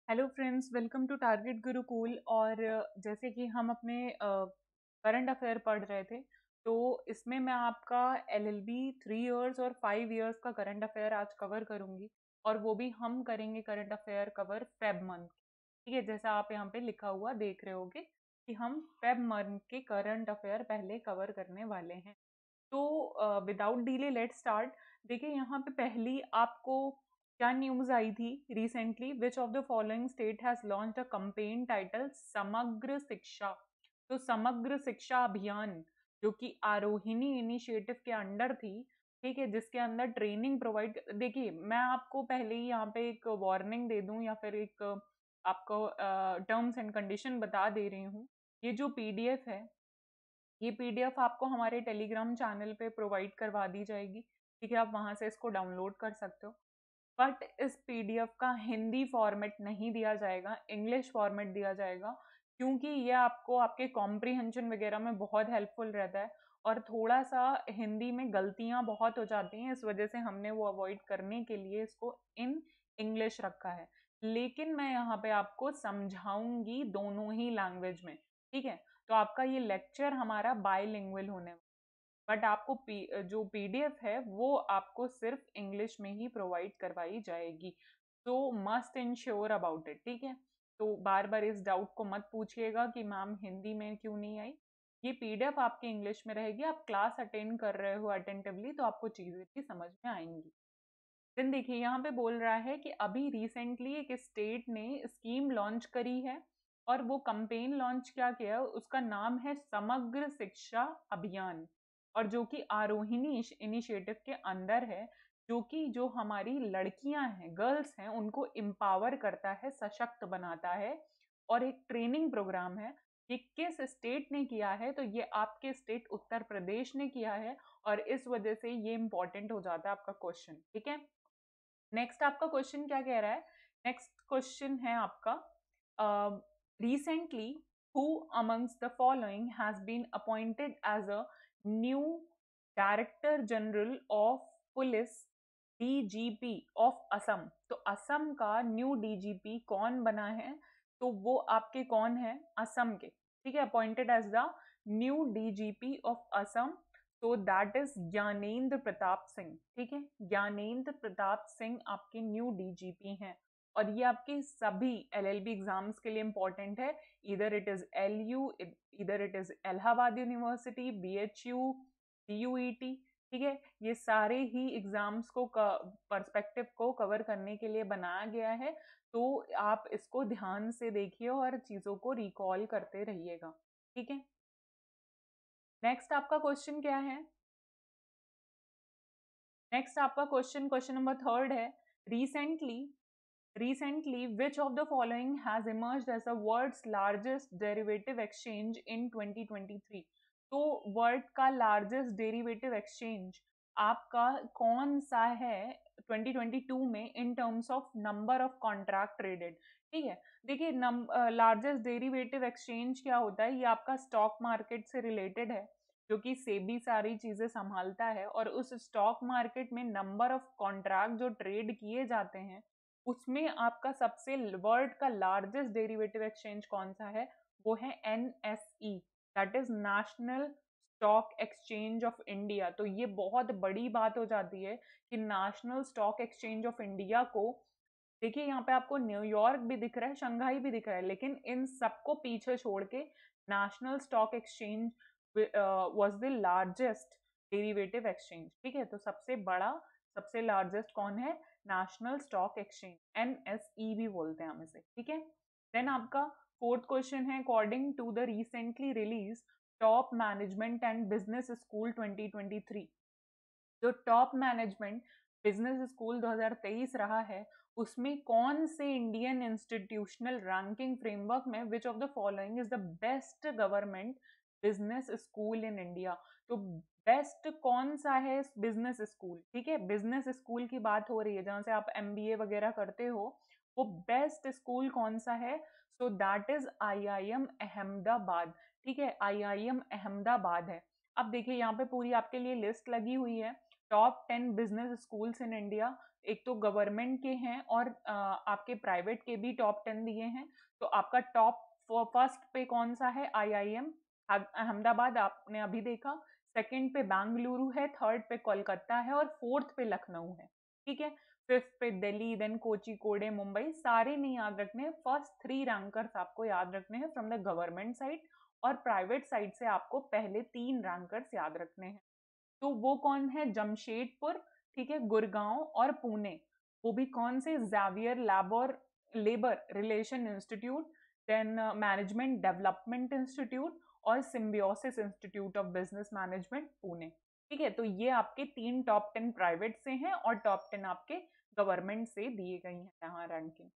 Hello friends, welcome to target Gurukul. और जैसे कि हम अपने करंट अफेयर पढ़ रहे थे, तो इसमें मैं आपका एलएलबी 3 इयर्स और 5 इयर्स का करंट अफेयर आज कवर करूंगी। और वो भी हम करेंगे current affair cover Feb month. ठीक है, जैसा आप यहाँ पे लिखा हुआ देख रहे होगे कि हम फेब मंथ के करंट अफेयर पहले कवर करने वाले हैं। तो विदाउट डिले लेट स्टार्ट। देखिए यहाँ पे पहली आपको क्या न्यूज आई थी recently. Which of the following state has launched a campaign title समग्र शिक्षा। तो समग्र शिक्षा अभियान जो कि आरोहिणी इनिशिएटिव के अंडर थी, ठीक है, जिसके अंदर ट्रेनिंग प्रोवाइड। देखिए मैं आपको पहले ही यहाँ पे एक वार्निंग दे दूं या फिर एक आपको टर्म्स एंड कंडीशन बता दे रही हूँ। ये जो पीडीएफ है, ये पीडीएफ आपको हमारे टेलीग्राम चैनल पे प्रोवाइड करवा दी जाएगी। ठीक है, आप वहां से इसको डाउनलोड कर सकते हो। बट इस पीडीएफ का हिंदी फॉर्मेट नहीं दिया जाएगा, इंग्लिश फॉर्मेट दिया जाएगा, क्योंकि ये आपको आपके कॉम्प्रिहेंशन वगैरह में बहुत हेल्पफुल रहता है। और थोड़ा सा हिंदी में गलतियां बहुत हो जाती हैं, इस वजह से हमने वो अवॉइड करने के लिए इसको इन इंग्लिश रखा है। लेकिन मैं यहाँ पे आपको समझाऊंगी दोनों ही लैंग्वेज में। ठीक है, तो आपका ये लेक्चर हमारा बायलिंगुअल होने वाला। बट आपको जो पीडीएफ है वो आपको सिर्फ इंग्लिश में ही प्रोवाइड करवाई जाएगी। तो मस्ट इंश्योर अबाउट इट। ठीक है, तो बार बार इस डाउट को मत पूछिएगा कि मैम हिंदी में क्यों नहीं आई। ये पीडीएफ आपकी इंग्लिश में रहेगी। आप क्लास अटेंड कर रहे हो अटेंटिवली, तो आपको चीजें भी समझ में आएंगी। देन देखिए यहाँ पे बोल रहा है कि अभी रिसेंटली एक स्टेट ने स्कीम लॉन्च करी है। और वो कैंपेन लॉन्च क्या किया, उसका नाम है समग्र शिक्षा अभियान। और जो कि आरोहिणी इनिशिएटिव के अंदर है, जो कि जो हमारी लड़कियां हैं, गर्ल्स हैं, उनको एम्पावर करता है, सशक्त बनाता है। और एक ट्रेनिंग प्रोग्राम है। ये किस स्टेट ने किया है, तो ये आपके स्टेट उत्तर प्रदेश ने किया है। और इस वजह से ये इंपॉर्टेंट हो जाता है आपका क्वेश्चन। ठीक है, नेक्स्ट आपका क्वेश्चन क्या कह रहा है। नेक्स्ट क्वेश्चन है आपका, recently who amongst the following has been appointed as a new director general of police DGP of Assam. तो असम का न्यू डीजीपी कौन बना है, तो वो आपके कौन है, असम के। ठीक है, appointed as the new DGP of Assam. तो दैट इज ज्ञानेंद्र प्रताप सिंह। ठीक है, ज्ञानेंद्र प्रताप सिंह आपके न्यू डीजीपी हैं। और ये आपके सभी एलएलबी एग्जाम्स के लिए इंपॉर्टेंट है। इधर इट इज एलयू, इधर it is Allahabad university, BHU, CUET. ठीक है, ये सारे ही एग्जाम्स को पर्सपेक्टिव को कवर करने के लिए बनाया गया है। तो आप इसको ध्यान से देखिए और चीजों को रिकॉल करते रहिएगा। ठीक है, नेक्स्ट आपका क्वेश्चन क्या है। नेक्स्ट आपका क्वेश्चन नंबर थर्ड है। Recently which of the following has emerged as the world's largest derivative exchange in 2023। तो वर्ल्ड का लार्जेस्ट डेरिवेटिव एक्सचेंज आपका कौन सा है 2022 में, in terms of number of contract traded. ठीक है, देखिए लार्जेस्ट डेरिवेटिव एक्सचेंज क्या होता है, ये आपका स्टॉक मार्केट से रिलेटेड है, जो कि सेबी सारी चीजें संभालता है। और उस स्टॉक मार्केट में नंबर ऑफ कॉन्ट्रैक्ट जो ट्रेड किए जाते हैं, उसमें आपका सबसे वर्ल्ड का लार्जेस्ट डेरिवेटिव एक्सचेंज कौन सा है, वो है NSE, that is national stock exchange of India. तो ये बहुत बड़ी बात हो जाती है कि national stock exchange of India को, देखिए यहाँ पे आपको न्यूयॉर्क भी दिख रहा है, शंघाई भी दिख रहा है, लेकिन इन सबको पीछे छोड़ के national stock exchange was the largest derivative exchange. ठीक है, तो सबसे बड़ा, सबसे लार्जेस्ट कौन है, नेशनल स्टॉक एक्सचेंज, एनएसई भी बोलते हैं हम इसे। ठीक है, देन आपका फोर्थ क्वेश्चन है, according to the recently release top management and business school 2023। जो टॉप मैनेजमेंट बिजनेस स्कूल 2023 रहा है, उसमें कौन से इंडियन इंस्टीट्यूशनल रैंकिंग फ्रेमवर्क में विच of the following is the best government business school in India. तो best कौन सा है बिजनेस स्कूल। ठीक है, बिजनेस स्कूल की बात हो रही है जहां से आप एमबीए वगैरह करते हो, वो बेस्ट स्कूल कौन सा है, so that is IIM Ahmedabad. ठीक है, आईआईएम अहमदाबाद है। अब देखिए यहाँ पे पूरी आपके लिए लिस्ट लगी हुई है, top 10 business schools in India. एक तो गवर्नमेंट के हैं और आपके प्राइवेट के भी टॉप 10 दिए हैं। तो आपका टॉप फर्स्ट पे कौन सा है? IIM अहमदाबाद, आपने अभी देखा। सेकंड पे बेंगलुरु है, थर्ड पे कोलकाता है और फोर्थ पे लखनऊ है। ठीक है, फिफ्थ पे दिल्ली, देन कोचिकोडे, मुंबई। सारे नहीं याद रखने हैं, फर्स्ट 3 रैंकर्स आपको याद रखने हैं फ्रॉम द गवर्नमेंट साइड, और प्राइवेट साइड से आपको पहले 3 रैंकर्स याद रखने हैं। तो वो कौन है? जमशेदपुर, ठीक है, गुड़गांव और पुणे। वो भी कौन से? ज़ेवियर लैब और labour relation institute, then management development institute और Symbiosis institute of business management Pune. ठीक है, तो ये आपके 3 टॉप 10 प्राइवेट से हैं और टॉप 10 आपके गवर्नमेंट से दिए गई हैं यहाँ रैंकिंग।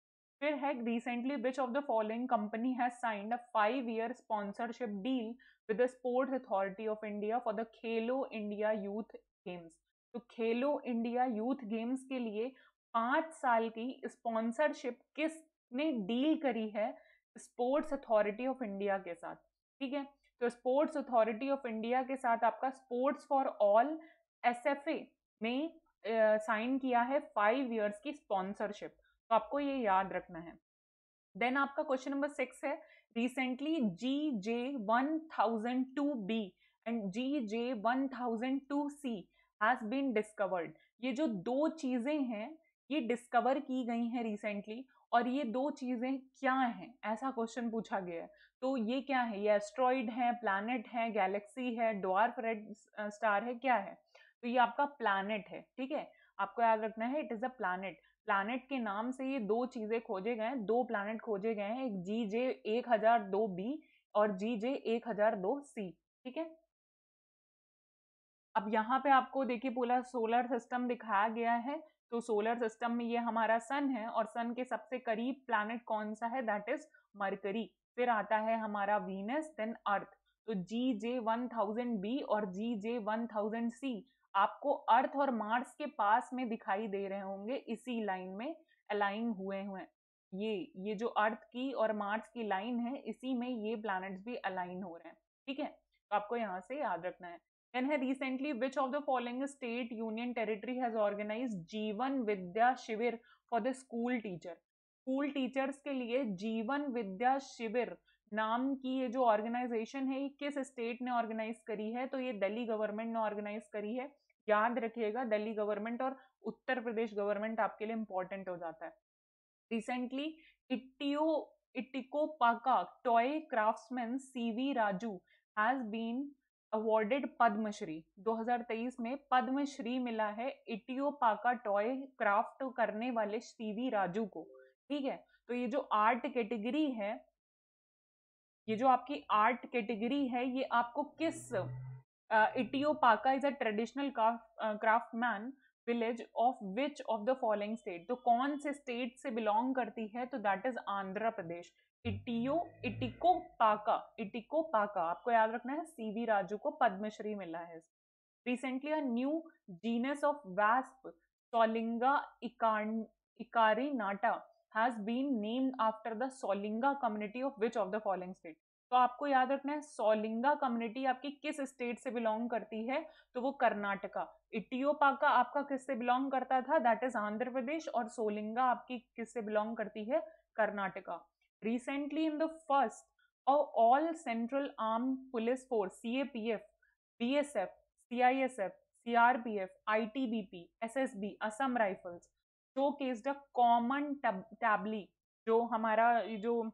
फिर है recently which of the following company has signed a 5-year sponsorship deal with the Sports Authority of India for the Khelo India youth games. तो खेलो इंडिया यूथ गेम्स के लिए 5 साल की स्पॉन्सरशिप किसने डील करी है? स्पोर्ट्स अथॉरिटी ऑफ इंडिया के साथ। ठीक है, तो स्पोर्ट्स अथॉरिटी ऑफ इंडिया के साथ आपका स्पोर्ट्स फॉर ऑल SFA में साइन किया है 5 years की स्पॉन्सरशिप। तो आपको ये याद रखना है। देन आपका क्वेश्चन नंबर 6 है, recently GJ1002B and GJ1002C has been discovered। ये जो 2 चीजें हैं ये डिस्कवर की गई हैं रिसेंटली, और ये 2 चीजें क्या हैं? ऐसा क्वेश्चन पूछा गया है। तो ये क्या है? ये एस्ट्रॉइड है, प्लैनेट है, गैलेक्सी है, ड्वार्फ रेड स्टार है, क्या है? तो ये आपका प्लैनेट है। ठीक है, आपको याद रखना है, it is a planet. Planet के नाम से ये 2 चीजें खोजे गए हैं, 2 प्लैनेट खोजे गए हैं, एक GJ1002B और GJ1002C। ठीक है, अब यहाँ पे आपको देखिए पूरा सोलर सिस्टम दिखाया गया है। तो सोलर सिस्टम में ये हमारा सन है और सन के सबसे करीब प्लैनेट कौन सा है? That is mercury. फिर आता है हमारा वीनस, देन अर्थ। तो GJ1000B और GJ1000C आपको अर्थ और मार्स के पास में दिखाई दे रहे होंगे, इसी लाइन में अलाइन हुए हुए। ये जो अर्थ की और मार्स की लाइन है, इसी में ये प्लैनेट्स भी अलाइन हो रहे हैं। ठीक है, तो आपको यहाँ से याद रखना है। Then है recently which of the following state union territory has organized जीवन विद्या शिविर for the school teacher। School teachers के लिए जीवन विद्या शिविर नाम की ये जो ऑर्गेनाइजेशन है, ये किस स्टेट ने ऑर्गेनाइज करी है? तो ये दिल्ली गवर्नमेंट ने ऑर्गेनाइज करी है। याद रखिएगा, दिल्ली गवर्नमेंट और उत्तर प्रदेश गवर्नमेंट आपके लिए इंपॉर्टेंट हो जाता है। Recently Etikoppaka toy craftsman CV Raju has been awarded Padmashri. 2023 में पद्मश्री मिला है इटियोपाका टॉय क्राफ्ट करने वाले CV राजू को। ठीक है, तो ये जो आर्ट कैटेगरी है, ये जो आपकी आर्ट कैटेगरी है, ये आपको किस Etikoppaka is a traditional craftsman village of which of the following state. तो कौन से स्टेट से बिलोंग करती है? तो दैट इज आंध्र प्रदेश। इटिकोपाका आपको याद रखना है, CV राजू को पद्मश्री मिला है। Recently a new genus of wasp Soliga ecarinata has been named after the Soliga community of which of the following state. तो आपको याद रखना है, सोलिंगा कम्युनिटी आपकी किस स्टेट से बिलोंग करती है? तो वो कर्नाटका। इटियोपाका आपका किससे बिलोंग करता था? That is Andhra Pradesh. और सोलिंगा आपकी किससे बिलोंग करती है? Karnataka. Recently in the first all central arm police force CAPF, BSF, CISF, CRPF, ITBP, SSB, Assam rifles showcased a common tableau. जो हमारा जो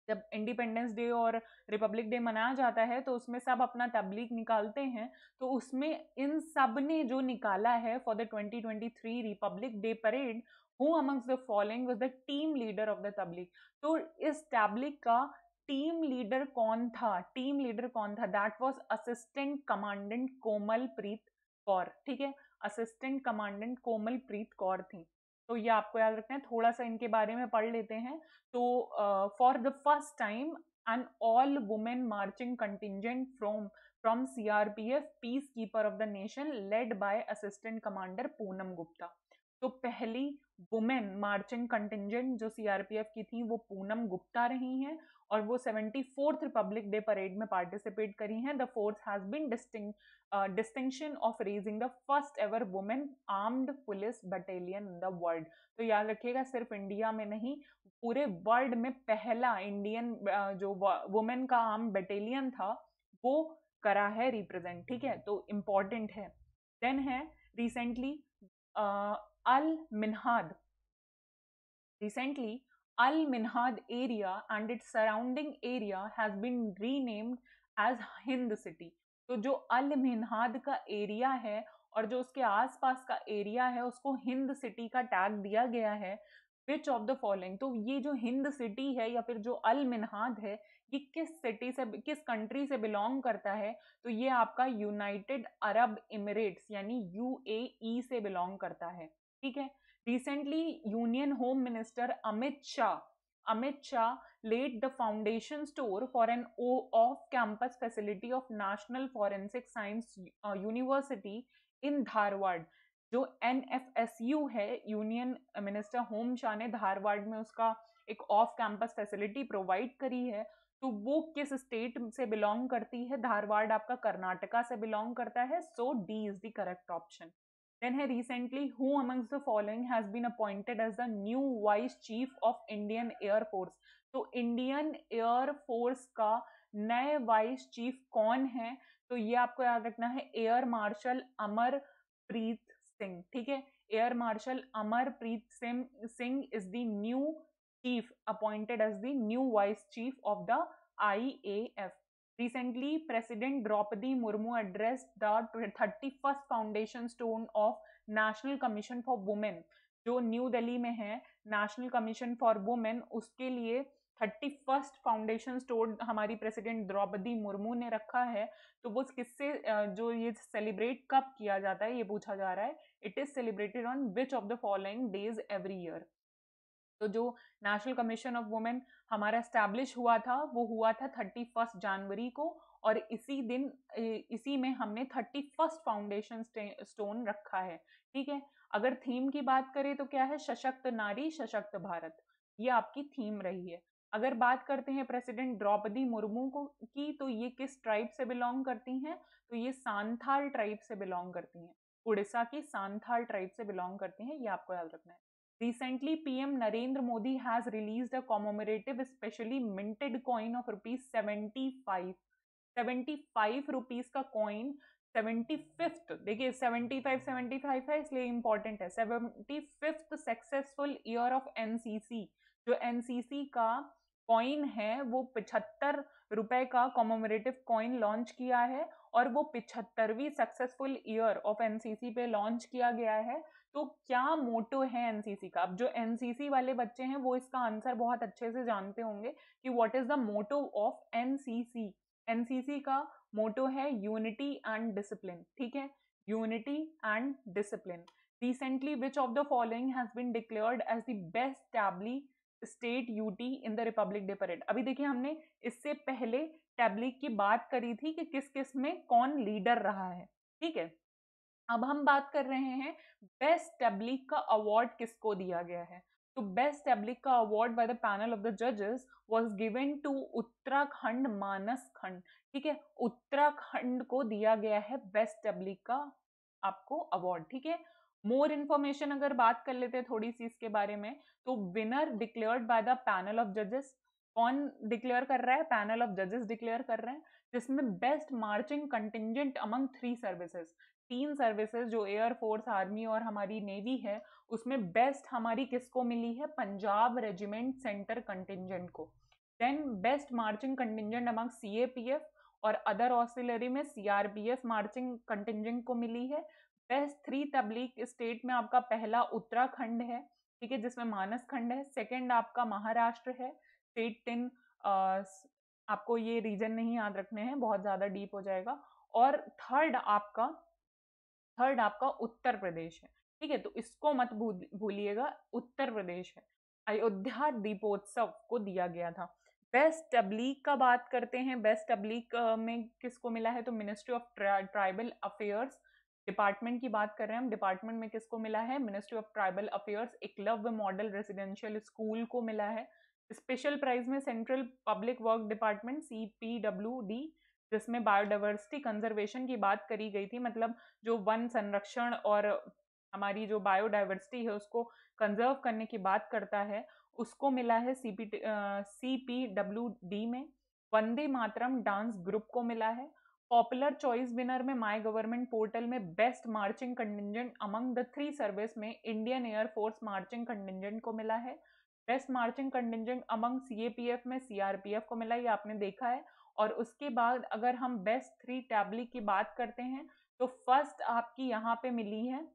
जब इंडिपेंडेंस डे और रिपब्लिक डे मनाया जाता है तो उसमें सब अपना तबलीग निकालते हैं। तो उसमें इन सब ने जो निकाला है for the 2023 republic day parade, who amongst the following was the team leader of the tableau. तो इस तबलीग का टीम लीडर कौन था? टीम लीडर कौन था? दैट वाज असिस्टेंट कमांडेंट कोमल प्रीत कौर। ठीक है, असिस्टेंट कमांडेंट कोमल प्रीत कौर थी। तो ये आपको याद रखना है, थोड़ा सा इनके बारे में पढ़ लेते हैं। तो for the first time an all women marching contingent from CRPF peace keeper of the nation led by assistant commander Poonam Gupta. तो पहली वुमेन मार्चिंग कंटिजेंट जो सीआरपीएफ की थी वो पूनम गुप्ता रही हैं और वो 74th रिपब्लिक डे परेड में पार्टिसिपेट करी हैं। The force has been distinction of raising the first ever women armed police battalion in the world. तो याद रखिएगा, सिर्फ इंडिया में नहीं, पूरे वर्ल्ड में पहला इंडियन जो वुमेन का आर्म बटालियन था वो करा है रिप्रेजेंट। ठीक है, तो इम्पॉर्टेंट है। देन है recently Al Minhad. Recently, Al Minhad area and its surrounding area has been renamed as Hind City। तो जो अल मिनहाद का एरिया है और जो उसके आसपास का एरिया है उसको हिंद सिटी का टैग दिया गया है। विच ऑफ द फॉलोइंग, तो ये जो हिंद सिटी है या फिर जो अल मिनहाद है ये किस सिटी से, किस कंट्री से बिलोंग करता है? तो ये आपका यूनाइटेड अरब इमिरेट्स यानी यूएई से बिलोंग करता है। ठीक है। Recently, Union Home Minister Amit Shah laid the foundation stone for an off-campus facility of National Forensic Science University in Dharwad। जो NFSU है, यूनियन मिनिस्टर होम शाह ने धारवाड़ में उसका एक ऑफ कैंपस फैसिलिटी प्रोवाइड करी है। तो वो किस स्टेट से बिलोंग करती है? धारवाड़ आपका कर्नाटका से बिलोंग करता है। So D is the correct option. Then recently, who amongst the following has been appointed as the new Vice Chief of Indian Air Force? तो इंडियन एयर फोर्स का नए वाइस चीफ कौन है? तो ये आपको याद रखना है, एयर मार्शल अमरप्रीत सिंह। ठीक है, air marshal Amarpreet Singh is the new chief appointed as the new vice chief of the IAF। Recently, President Draupadi Murmu addressed the 31st Foundation Stone of National Commission for Women। जो new Delhi में है national commission for women, उसके लिए 31st foundation stone हमारी president Draupadi Murmu ने रखा है। तो वो किससे जो ये सेलिब्रेट कब किया जाता है ये पूछा जा रहा है। It is celebrated on which of the following days every year. तो जो नेशनल कमीशन ऑफ वुमेन हमारा एस्टैब्लिश हुआ था वो हुआ था 31 जनवरी को, और इसी दिन इसी में हमने 31st फाउंडेशन स्टोन रखा है। ठीक है। अगर थीम की बात करें तो क्या है? सशक्त नारी सशक्त भारत, ये आपकी थीम रही है। अगर बात करते हैं प्रेसिडेंट द्रौपदी मुर्मू को की, तो ये किस ट्राइब से बिलोंग करती हैं? तो ये सांथाल ट्राइब से बिलोंग करती हैं। उड़ीसा की सांथाल ट्राइब से बिलोंग करती हैं, ये आपको याद रखना है। Recently, PM Narendra Modi has released a commemorative specially minted coin of ₹75। 75 rupees का कॉइन 75th, देखिए 75 है इसलिए इंपॉर्टेंट है। 75th successful year of NCC, जो एनसीसी का कॉइन है वो 75 रुपए का कॉमेमोरेटिव कॉइन लॉन्च किया है और वो 75वीं सक्सेसफुल ईयर ऑफ एनसीसी पे लॉन्च किया गया है। तो क्या मोटो है एनसीसी का? अब जो एनसीसी वाले बच्चे हैं वो इसका आंसर बहुत अच्छे से जानते होंगे कि what is the motto of NCC. NCC का मोटो है यूनिटी एंड डिसिप्लिन। ठीक है, unity and discipline. Recently which of the following has been declared as the best tableau state UT in the republic day parade. अभी देखिए हमने इससे पहले टैबलिक की बात करी थी कि किस किस में कौन लीडर रहा है। ठीक है, अब हम बात कर रहे हैं बेस्ट टैबलिक का अवार्ड किसको दिया गया है। तो बेस्ट टैबलिक का award by the panel of the जजेस वाज गिवन टू उत्तराखंड मानस खंड। ठीक है, उत्तराखंड को दिया गया है बेस्ट टैबलिक का आपको अवार्ड। ठीक है, मोर इन्फॉर्मेशन अगर बात कर लेते हैं थोड़ी सी इसके बारे में, तो winner declared by the panel of जजेस। कौन डिक्लेयर कर रहा है? पैनल ऑफ जजेस डिक्लेयर कर रहे हैं, जिसमें best marching contingent among 3 services, 3 services जो एयर फोर्स, आर्मी और हमारी नेवी है, उसमें बेस्ट हमारी किसको मिली है? पंजाब रेजिमेंट सेंटर कंटिजेंट को। Then best marching contingent among CAPF और अदर ऑक्सिलरी में सीआरपीएफ मार्चिंग कंटिजेंट को मिली है। बेस्ट 3 तबलीग स्टेट में आपका पहला उत्तराखंड है, ठीक है, जिसमें मानस खंड है। सेकंड आपका महाराष्ट्र है, स्टेट 10, आपको ये रीजन नहीं याद रखने हैं, बहुत ज्यादा डीप हो जाएगा। और थर्ड आपका उत्तर प्रदेश है। ठीक है, तो इसको मत भूलिएगा, उत्तर प्रदेश है। अयोध्या दीपोत्सव को दिया गया था। बेस्ट तबलीग का बात करते हैं, बेस्ट तबलीग में किसको मिला है? तो ministry of tribal affairs department की बात कर रहे हैं हम, डिपार्टमेंट में किसको मिला है? Ministry of tribal affairs Eklavya model residential school को मिला है। स्पेशल प्राइज में central public work department CPWD, जिसमें बायोडाइवर्सिटी कंजर्वेशन की बात करी गई थी, मतलब जो वन संरक्षण और हमारी जो बायोडाइवर्सिटी है उसको कंजर्व करने की बात करता है, उसको मिला है CPWD में। वंदे मातरम डांस ग्रुप को मिला है। पॉपुलर चॉइस विनर में माय गवर्नमेंट पोर्टल में best marching contingent among the 3 service में Indian air force marching contingent को मिला है। Best marching contingent among CAPF में CRPF को मिला, ये आपने देखा है। और उसके बाद अगर हम बेस्ट 3 टैबली की बात करते हैं तो फर्स्ट आपकी यहाँ पे मिली है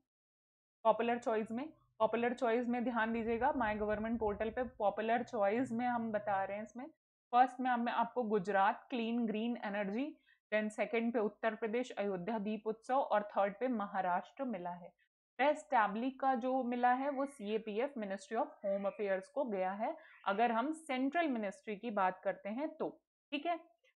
पॉपुलर चॉइस में। पॉपुलर चॉइस में ध्यान दीजिएगा, माय गवर्नमेंट पोर्टल पे पॉपुलर चॉइस में हम बता रहे हैं इसमें। फर्स्ट में हमें आपको Gujarat clean green energy, then second पे उत्तर प्रदेश अयोध्या दीप उत्सव, और थर्ड पे महाराष्ट्र मिला है। बेस्ट टैबली का जो मिला है वो CAPF ministry of home affairs को गया है, अगर हम सेंट्रल मिनिस्ट्री की बात करते हैं तो। ठीक है,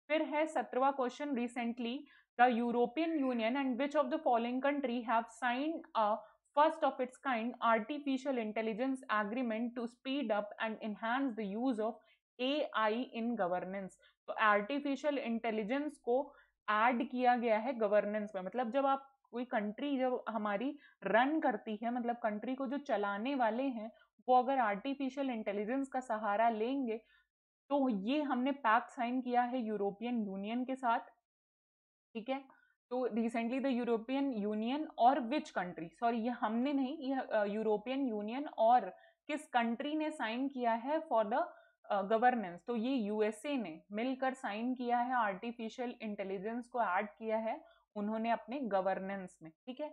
फिर है 17वां question, recently the European union and which of the following country have signed a first of its kind artificial intelligence agreement to speed up and enhance the use of AI in governance। तो artificial intelligence को add किया गया है governance में, मतलब जब आप कोई कंट्री जब हमारी रन करती है, मतलब कंट्री को जो चलाने वाले हैं वो अगर आर्टिफिशियल इंटेलिजेंस का सहारा लेंगे, तो ये हमने पैक्ट साइन किया है यूरोपियन यूनियन के साथ। ठीक है, तो रिसेंटली द यूरोपियन यूनियन और विच कंट्री, सॉरी ये हमने नहीं, ये यूरोपियन यूनियन और किस कंट्री ने साइन किया है फॉर द गवर्नेंस, तो ये USA ने मिलकर साइन किया है, आर्टिफिशियल इंटेलिजेंस को ऐड किया है उन्होंने अपने गवर्नेंस में। ठीक है,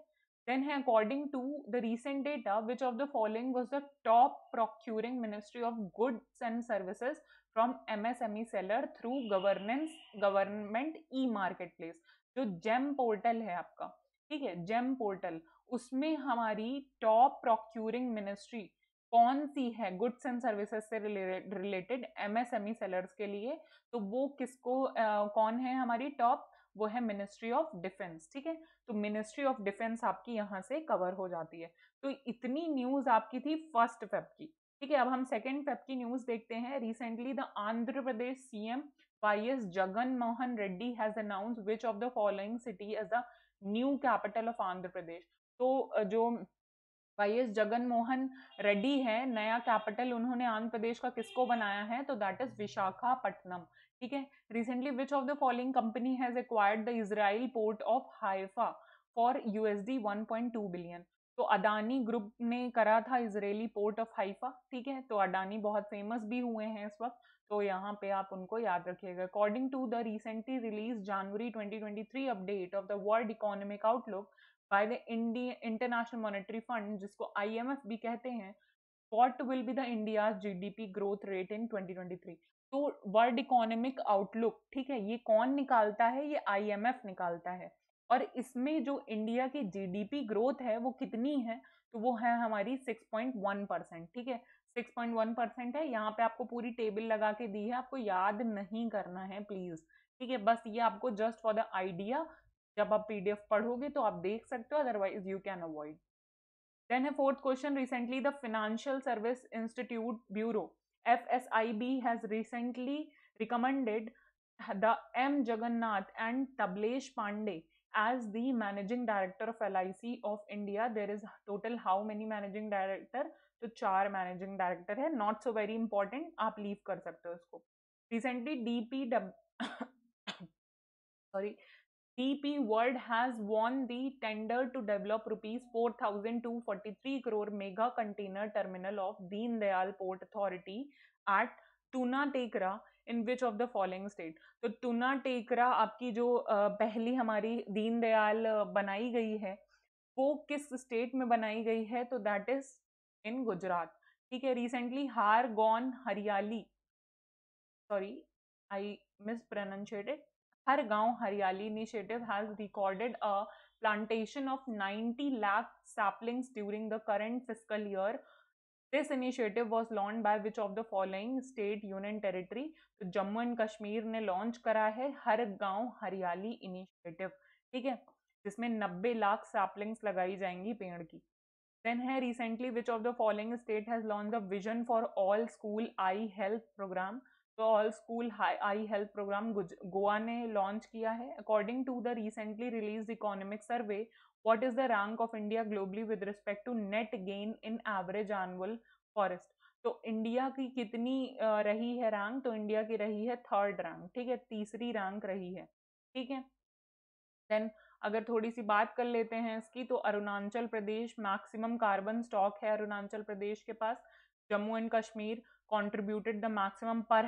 देन है according to the recent data which of the following was the top procuring ministry of goods and services from MSME seller through government e market place. जो जेम पोर्टल है आपका, ठीक है, जेम पोर्टल, उसमें हमारी top procuring ministry कौन सी है goods and services से रिलेटेड MSME सेलर्स के लिए, तो वो किसको कौन है हमारी टॉप? वो है मिनिस्ट्री ऑफ डिफेंस। ठीक है, तो मिनिस्ट्री ऑफ डिफेंस आपकी यहाँ से कवर हो जाती है। तो इतनी न्यूज आपकी थी 1 फेब की। ठीक है, अब हम 2 फेब की न्यूज देखते हैं। Recently the Andhra Pradesh CM YS Jagan Mohan Reddy has announced which of the following city as the new capital of Andhra Pradesh. तो जो YS जगन मोहन रेड्डी है, नया कैपिटल उन्होंने आंध्र प्रदेश का किसको बनाया है? तो दैट इज विशाखापट्टनम। ठीक है, recently which of the following company has acquired the Israel port of Haifa for USD 1.2 billion. तो अडानी ग्रुप ने करा था इजरायली पोर्ट ऑफ हाइफा। ठीक है, तो अडानी बहुत फेमस भी हुए हैं इस वक्त, तो यहाँ पे आप उनको याद रखिएगा। According to the recently release January 2023 update of the world economic outlook by the international monetary fund, जिसको IMF भी कहते हैं, what will be the India GDP growth rate in 2023। तो वर्ल्ड इकोनॉमिक आउटलुक, ठीक है, ये कौन निकालता है? ये IMF निकालता है। और इसमें जो इंडिया की GDP ग्रोथ है वो कितनी है? तो वो है हमारी 6.1%। ठीक है, 6.1% है। यहाँ पे आपको पूरी टेबल लगा के दी है, आपको याद नहीं करना है प्लीज। ठीक है, बस ये आपको जस्ट फॉर द आइडिया, जब आप PDF पढ़ोगे तो आप देख सकते हो, otherwise you can avoid. Then है 4th question, recently the financial service institute bureau FSIB has recently recommended the M Jagannath and Tablesh Pandey as the managing director of LIC of India। there is total how many managing director? तो 4 managing director है, not so very important, आप leave कर सकते हो इसको। Recently DP World has won the tender to develop rupees 4,243 crore mega container terminal of Deen Dayal Port Authority at Tuna Tekra in which of the following state। तो tuna टेकरा आपकी जो पहली हमारी दीन दयाल बनाई गई है वो किस स्टेट में बनाई गई है? तो दैट इज इन गुजरात। ठीक है, रिसेंटली हार गॉन हरियाली, सॉरी आई मिस प्रोनाउंशिएटेड, हर गांव हरियाली initiative has recorded a plantation of 90 lakh saplings during the current fiscal year। This initiative was launched by which of the following state union territory? तो Jammu and Kashmir ने launch करा है हर गांव हरियाली initiative. ठीक है, जिसमें 90 लाख सैपलिंग्स लगाई जाएंगी पेड़ की। देन है recently which of the following state has launch the vision for all school eye health programme. तो all school eye health programme Goa ने लॉन्च किया है। According to the recently release economic survey, what is the rank of India globally with respect to net gain in average annual forest. तो India की कितनी रही है rank, तो India की रही है थर्ड रैंक, ठीक है, तीसरी रैंक रही है, ठीक है। देन अगर थोड़ी सी बात कर लेते हैं इसकी, तो Arunachal Pradesh maximum carbon stock है अरुणाचल प्रदेश के पास। Jammu and Kashmir contributed the maximum per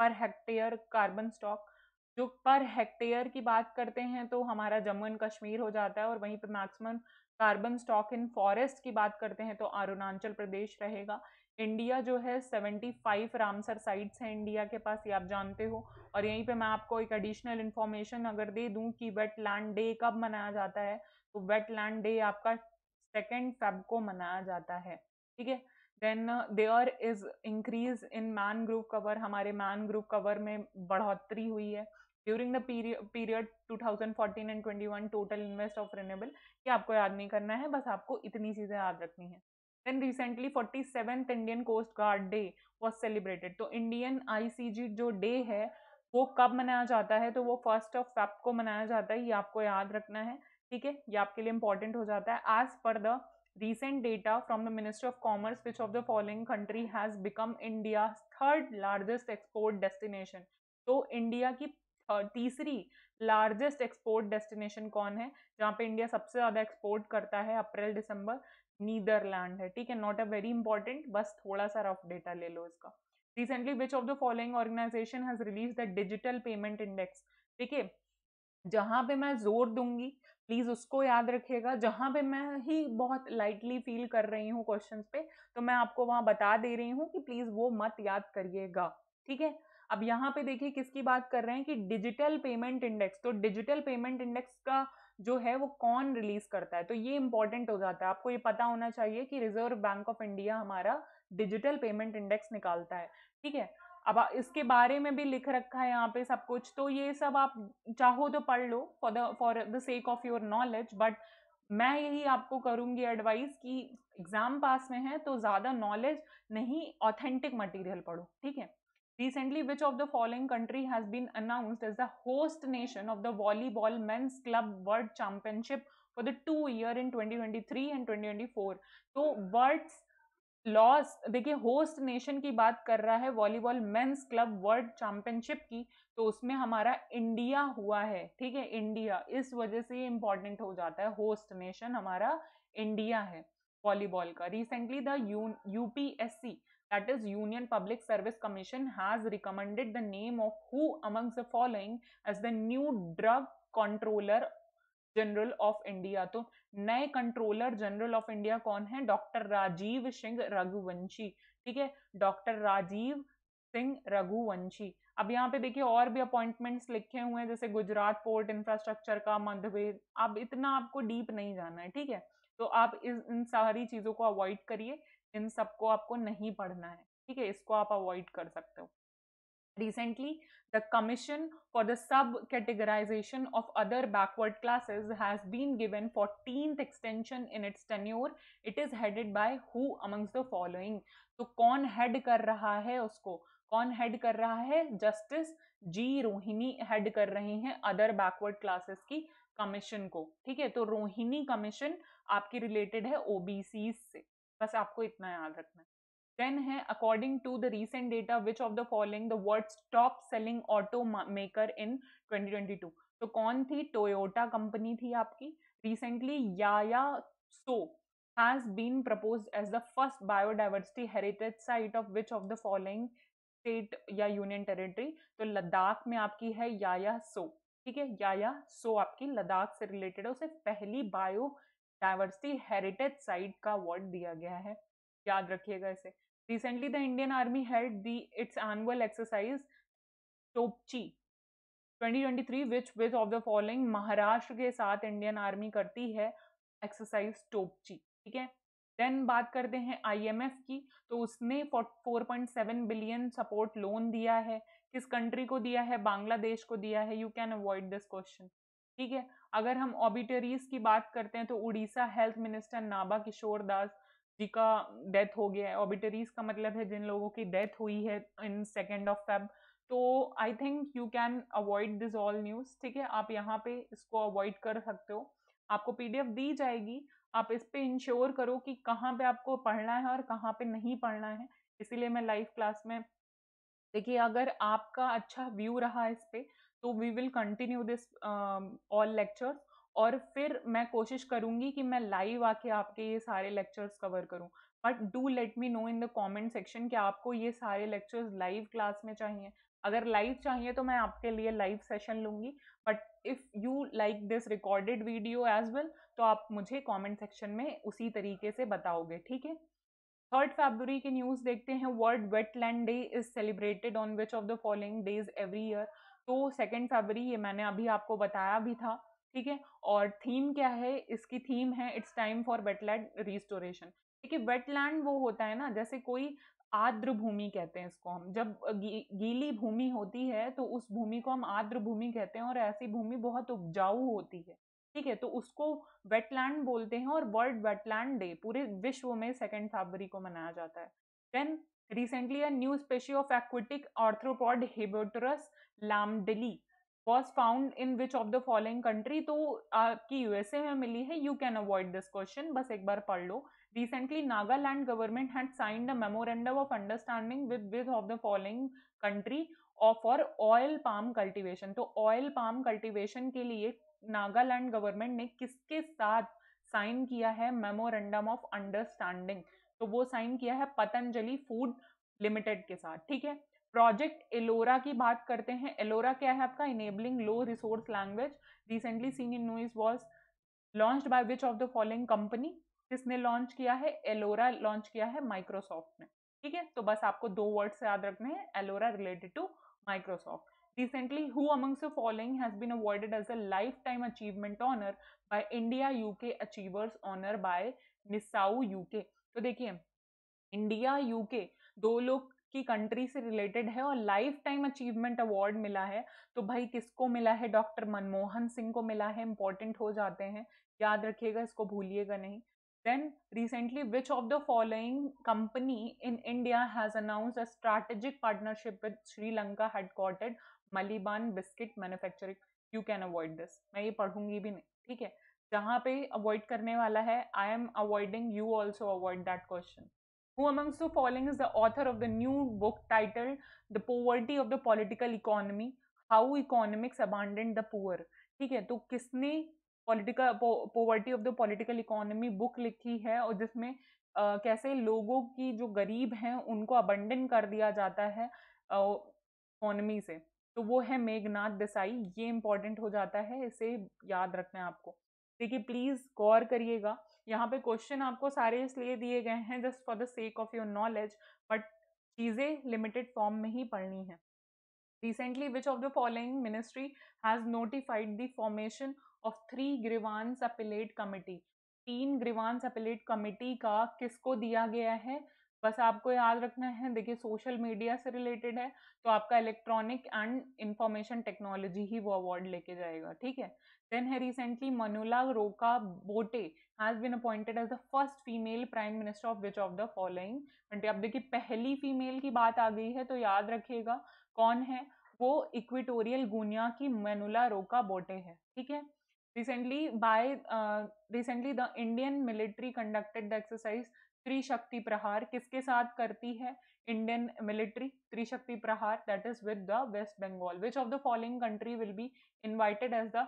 hectare carbon stock. जो पर हेक्टेयर की बात करते हैं तो हमारा जम्मू एंड कश्मीर हो जाता है, और वहीं पे maximum carbon stock in forest की बात करते हैं तो अरुणाचल प्रदेश रहेगा। इंडिया जो है 75 रामसर साइट्स हैं इंडिया के पास, ये आप जानते हो। और यहीं पे मैं आपको एक एडिशनल इन्फॉर्मेशन अगर दे दूं कि वेटलैंड डे कब मनाया जाता है, तो वेटलैंड डे आपका 2 फेब को मनाया जाता है, ठीक है। Then there is increase in mangrove cover, हमारे मैनग्रोव कवर में बढ़ोतरी हुई है। During the period 2014 and 21 total invest of renewable, ये आपको याद नहीं करना है, बस आपको इतनी चीजें याद रखनी है। Then recently 47th Indian coast guard day was celebrated. तो इंडियन आईसीजी जो डे है वो कब मनाया जाता है, तो वो 1 फेब को मनाया जाता है, ये आपको याद रखना है, ठीक है, ये आपके लिए इंपॉर्टेंट हो जाता है। As per the recent data from the Ministry of Commerce, which of the following country has become India's third largest export destination? तो इंडिया की तीसरी लार्जेस्ट एक्सपोर्ट डेस्टिनेशन कौन है, जहां पे इंडिया सबसे ज्यादा एक्सपोर्ट करता है अप्रैल दिसंबर? नीदरलैंड है, ठीक है, नॉट अ वेरी इंपॉर्टेंट, बस थोड़ा सा रफ डेटा ले लो इसका। Recently which of the following organisation has release the digital payment index. देखिए, जहां पे मैं जोर दूंगी प्लीज उसको याद रखिएगा, जहां पे मैं ही बहुत लाइटली फील कर रही हूँ क्वेश्चंस पे, तो मैं आपको वहां बता दे रही हूँ कि प्लीज वो मत याद करिएगा, ठीक है। अब यहाँ पे देखिए किसकी बात कर रहे हैं कि डिजिटल पेमेंट इंडेक्स। तो डिजिटल पेमेंट इंडेक्स का जो है वो कौन रिलीज करता है, तो ये इंपॉर्टेंट हो जाता है, आपको ये पता होना चाहिए कि रिजर्व बैंक ऑफ इंडिया हमारा डिजिटल पेमेंट इंडेक्स निकालता है, ठीक है। अब इसके बारे में भी लिख रखा है यहाँ पे सब कुछ, तो ये सब आप चाहो तो पढ़ लो for the sake of your knowledge, but मैं यही आपको करूंगी एडवाइस कि एग्जाम पास में है तो ज्यादा नॉलेज नहीं, ऑथेंटिक मटेरियल पढ़ो, ठीक है। Recently, which of the following country has been announced as the host nation of the volleyball men's club world championship for the 2 year in 2023 and 2024? तो वर्ड्स लॉस देखिए, होस्ट नेशन की बात कर रहा है volleyball mains club world championship की, तो उसमें हमारा इंडिया हुआ है, ठीक है, इंडिया, इस वजह से ये इंपॉर्टेंट हो जाता है, होस्ट नेशन हमारा इंडिया है वॉलीबॉल का। Recently the UPSC, that is union public service commission, has recommended the name of who amongst the following as the new drug controller general of India. तो नए controller general of India कौन है? Doctor Rajiv Singh Raghuvanshi, ठीक है, doctor Rajiv Singh Raghuvanshi. अब यहाँ पे देखिए और भी अपॉइंटमेंट्स लिखे हुए हैं, जैसे गुजरात पोर्ट इंफ्रास्ट्रक्चर का मध्यवेद। अब इतना आपको डीप नहीं जाना है, ठीक है, तो आप इन सारी चीजों को अवॉइड करिए, इन सबको आपको नहीं पढ़ना है, ठीक है, इसको आप अवॉइड कर सकते हो। Recently, the Commission for the Sub-Categorization of Other Backward Classes has been given 14th extension in its tenure. It is headed by who amongst the following? तो कौन हेड कर रहा है उसको? कौन हेड कर रहा है? जस्टिस जी रोहिणी हेड कर रही हैं अदर बैकवर्ड क्लासेस की कमीशन को, ठीक है। तो रोहिणी कमीशन आपकी रिलेटेड है ओबीसी से, बस आपको इतना याद रखना है। देन है according to the recent data which of the following the world's top selling auto maker in 2022? तो कौन थी? टोयोटा कंपनी थी आपकी। Recently Yaya Tso has been proposed as the first biodiversity heritage site of which of the following state या union territory? तो लद्दाख में आपकी है याया सो, ठीक है, याया सो आपकी लद्दाख से रिलेटेड है, उसे पहली बायो डाइवर्सिटी हेरिटेज साइट का अवार्ड दिया गया है, याद रखिएगा इसे। Recently, the Indian Army held its annual exercise टोपची 2023, which of the following? Maharashtra के साथ इंडियन आर्मी करती है एक्सरसाइज टोपची, ठीक है। देन बात करते हैं आईएमएफ की, तो उसने 4.7 बिलियन सपोर्ट लोन दिया है, किस कंट्री को दिया है? बांग्लादेश को दिया है। You can avoid this question, ठीक है। अगर हम ऑबिटरीज की बात करते हैं तो उड़ीसा हेल्थ मिनिस्टर नाभा किशोर दास जी का डेथ हो गया है। ऑबिटरीज का मतलब है जिन लोगों की डेथ हुई है इन 2 Feb। तो I think you can avoid this all news, ठीक है। आप यहाँ पे इसको अवॉइड कर सकते हो। आपको पीडीएफ दी जाएगी, आप इस पे इंश्योर करो कि कहाँ पे आपको पढ़ना है और कहाँ पे नहीं पढ़ना है। इसीलिए मैं लाइव क्लास में, देखिए अगर आपका अच्छा व्यू रहा इस पे तो we will continue this all lectures, और फिर मैं कोशिश करूंगी कि मैं लाइव आके आपके ये सारे लेक्चर्स कवर करूं। But do let me know in the comment section कि आपको ये सारे लेक्चर्स लाइव क्लास में चाहिए। अगर लाइव चाहिए तो मैं आपके लिए लाइव सेशन लूंगी, but if you like this recorded video as well तो आप मुझे कमेंट सेक्शन में उसी तरीके से बताओगे, ठीक है। 3 February की न्यूज देखते हैं। World wetland day is celebrated on which of the following days every year. तो 2 February, ये मैंने अभी आपको बताया भी था, ठीक है। और थीम क्या है, इसकी थीम है it's time for wetland restoration. देखिए वेटलैंड वो होता है ना, जैसे कोई आर्द्र भूमि कहते हैं इसको हम, जब गीली भूमि होती है तो उस भूमि को हम आर्द्र भूमि कहते हैं, और ऐसी भूमि बहुत उपजाऊ होती है, ठीक है, तो उसको वेटलैंड बोलते हैं। और वर्ल्ड वेटलैंड डे पूरे विश्व में 2 February को मनाया जाता है। Then recently a new species of aquatic arthropod हेबोटरस लामडेली was found in which of the following country। तो आपकी यूएसए में मिली है। You can avoid this question, बस एक बार पढ़ लो। Recently Nagaland government had signed a memorandum of understanding with of the following country of for oil palm cultivation. तो ऑयल पाम कल्टीवेशन के लिए नागालैंड गवर्नमेंट ने किसके साथ साइन किया है मेमोरेंडम ऑफ अंडरस्टैंडिंग? तो वो साइन किया है पतंजलि फूड लिमिटेड के साथ, ठीक है। प्रोजेक्ट एलोरा की बात करते हैं। एलोरा क्या है आपका? Enabling low resource language. Recently seen in news was launched by which of the following company? किसने लॉन्च किया है? एलोरा लॉन्च किया है माइक्रोसॉफ्ट ने, ठीक है। तो बस आपको 2 वर्ड्स याद रखने हैं, Ellora related to Microsoft. Recently, who amongst the following has been awarded as a lifetime achievement honor by India UK Achievers Honor by NISAU UK? तो देखिए इंडिया यूके दो लोग की कंट्री से रिलेटेड है और लाइफ टाइम अचीवमेंट अवार्ड मिला है। तो भाई किसको मिला है? डॉक्टर मनमोहन सिंह को मिला है। इंपॉर्टेंट हो जाते हैं, याद रखिएगा, इसको भूलिएगा नहीं। Then recently which of the following company in India has announced a strategic partnership with Sri Lanka headquartered Maliban biscuit manufacturing? You can avoid this, मैं ये पढ़ूंगी भी नहीं, ठीक है। जहां पे अवॉइड करने वाला है, I am avoiding, you also avoid that question. Who amongst the following is the author of the new book titled The Poverty of the Political Economy? How Economics Abandoned the Poor? ठीक है, तो किसने political poverty of the political economy book लिखी है, और जिसमें कैसे लोगों की जो गरीब हैं उनको अबंडन कर दिया जाता है इकोनॉमी से? तो वो है मेघनाथ देसाई। ये इंपॉर्टेंट हो जाता है, इसे याद रखना है आपको। देखिए प्लीज गौर करिएगा, यहाँ पे क्वेश्चन आपको सारे इसलिए दिए गए हैं just for the sake of your knowledge, but चीजें लिमिटेड फॉर्म में ही पढ़नी है। Recently, which of the following ministry has notified the formation of 3 grievance appellate committee? 3 grievance appellate committee का किसको दिया गया है? बस आपको याद रखना है, देखिए सोशल मीडिया से रिलेटेड है तो आपका इलेक्ट्रॉनिक एंड इंफॉर्मेशन टेक्नोलॉजी ही वो अवार्ड लेके जाएगा, ठीक है। देन है recently Manuela Roka Botey has been appointed as the first female prime minister of which of the following country? अब देखिए पहली फीमेल की बात आ गई है तो याद रखिएगा कौन है वो। इक्वेटोरियल गुनिया की मेनुला रोका बोटे है, ठीक है। Recently the Indian military conducted the exercise Trishakti Prahar. किसके साथ करती है Indian military Trishakti Prahar? That is with the West Bengal. Which of the following country will be invited as the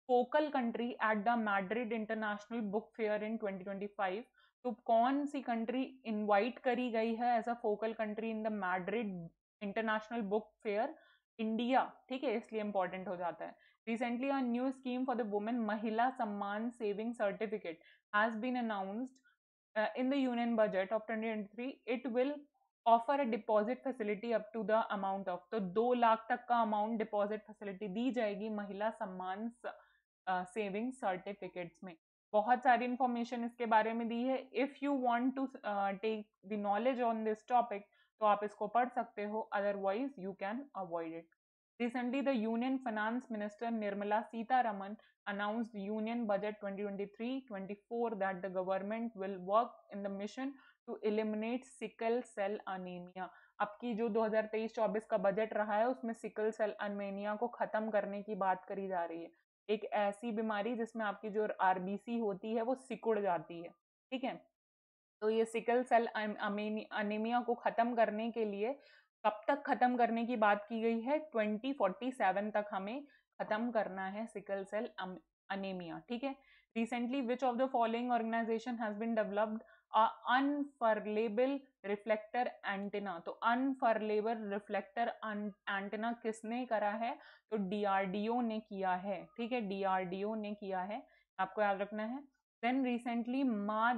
focal country at the Madrid International Book Fair in 2025? तो कौन सी country invite करी गई है as a focal country in the Madrid International Book Fair? India, ठीक है, इसलिए important हो जाता है। Recently a new scheme for the women Mahila Samman saving certificate has been announced in the union budget of 2023. It will offer a deposit facility up to the amount of, तो 2 लाख तक का amount deposit facility दी जाएगी महिला Samman saving certificates में। बहुत सारी information इसके बारे में दी है। If you want to take the knowledge on this topic तो आप इसको पढ़ सकते हो, otherwise you can avoid it. Recently, the Union Finance Minister Nirmala Sitharaman announced Union Budget 2023-24 that the government will work in the mission to eliminate sickle cell anemia. अब की जो 2023-24 का बजट रहा है उसमें सिकल सेल अनीमिया को खत्म करने की बात करी जा रही है। एक ऐसी बीमारी जिसमें आपकी जो आरबीसी होती है वो सिकुड़ जाती है, ठीक है। तो ये सिकल सेल अनीमिया को खत्म करने के लिए कब तक खत्म करने की बात की गई है? 2047 तक हमें खत्म करना है सिकल सेल अनीमिया, ठीक है। Recently which of the following organisation has been developed unfurlable reflector antenna. तो अनफरलेबल रिफ्लेक्टर एंटीना किसने करा है? तो डीआरडीओ ने किया है, ठीक है, डीआरडीओ ने किया है, आपको याद रखना है। देन रिसेंटली मे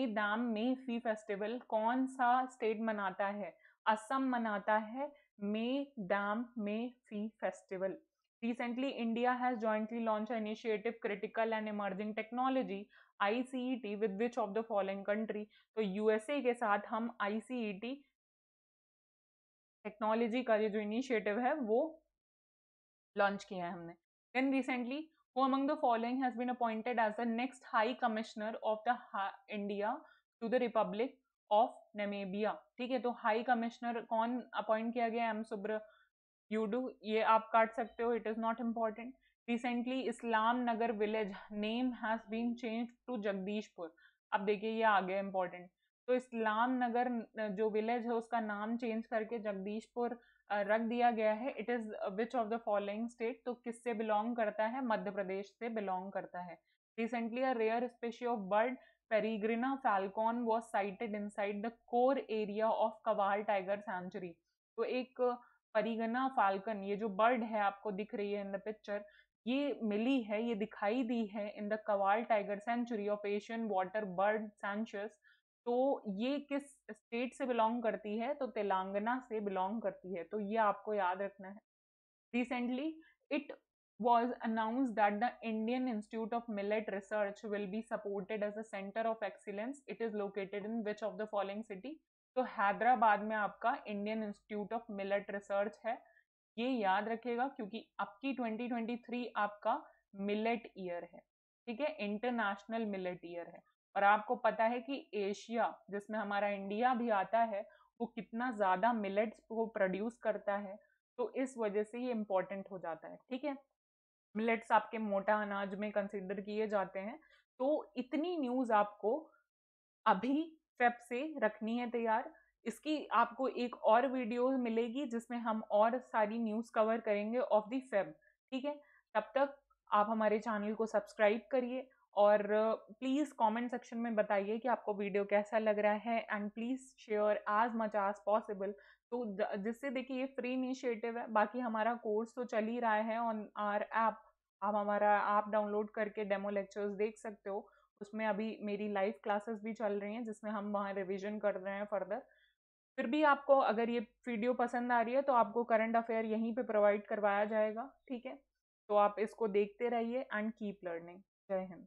दाम मे फी फेस्टिवल कौन सा स्टेट मनाता है? असम मनाता है मे दाम मे फी festival. Recently, India has jointly launched an initiative Critical and Emerging Technology ICET with which of the following country? तो यूएसए के साथ हम ICET टेक्नोलॉजी का ये जो इनिशिएटिव है वो लॉन्च किया है हमने। Then recently who among the following has been appointed as the next High Commissioner of the India to the Republic of Namibia? ठीक है, तो हाई कमिश्नर कौन अपॉइंट किया गया? एम सुब्र यूडू, ये आप काट सकते हो, it is not important. Recently Islam Nagar village name has been change to Jagdishpur. अब देखिए ये आ गया इंपॉर्टेंट। तो इस्लाम नगर जो विलेज है उसका नाम चेंज करके जगदीशपुर रख दिया गया है। It is which of the following state? तो किससे बिलोंग करता है? मध्य प्रदेश से बिलोंग करता है। Recently a rare species of bird peregrine falcon was sighted inside the core area of Kawal tiger sanctuary. तो एक परिगना फाल्कन, ये जो बर्ड है आपको दिख रही है इन द पिक्चर, ये मिली है, ये दिखाई दी है in the Kawal tiger sanctuary of Asian water bird census. तो ये किस स्टेट से बिलोंग करती है? तो तेलंगाना से बिलोंग करती है, तो ये आपको याद रखना है। Recently it was announced that the Indian Institute of Millet Research will be supported as a center of excellence. It is located in which of the following city? तो हैदराबाद में आपका Indian institute of millet research है, ये याद रखिएगा क्योंकि आपकी 2023 आपका मिलेट ईयर है, ठीक है, इंटरनेशनल मिलेट ईयर है। और आपको पता है कि एशिया जिसमें हमारा इंडिया भी आता है वो कितना ज्यादा मिलेट्स को प्रोड्यूस करता है, तो इस वजह से ये इंपॉर्टेंट हो जाता है, ठीक है। मिलेट्स आपके मोटा अनाज में कंसिडर किए जाते हैं। तो इतनी न्यूज आपको अभी फेब से रखनी है तैयार। इसकी आपको एक और वीडियो मिलेगी जिसमें हम और सारी न्यूज कवर करेंगे ऑफ द फेब, ठीक है। तब तक आप हमारे चैनल को सब्सक्राइब करिए और प्लीज कमेंट सेक्शन में बताइए कि आपको वीडियो कैसा लग रहा है and please share as much as possible. तो जिससे देखिए ये फ्री इनिशिएटिव है, बाकी हमारा कोर्स तो चल ही रहा है ऑन आवर ऐप। आप हमारा ऐप डाउनलोड करके डेमो लेक्चर्स देख सकते हो, उसमें अभी मेरी लाइव क्लासेस भी चल रही हैं जिसमें हम वहाँ रिवीजन कर रहे हैं फर्दर। फिर भी आपको अगर ये वीडियो पसंद आ रही है तो आपको करंट अफेयर यहीं पे प्रोवाइड करवाया जाएगा, ठीक है। तो आप इसको देखते रहिए एंड कीप लर्निंग। जय हिंद।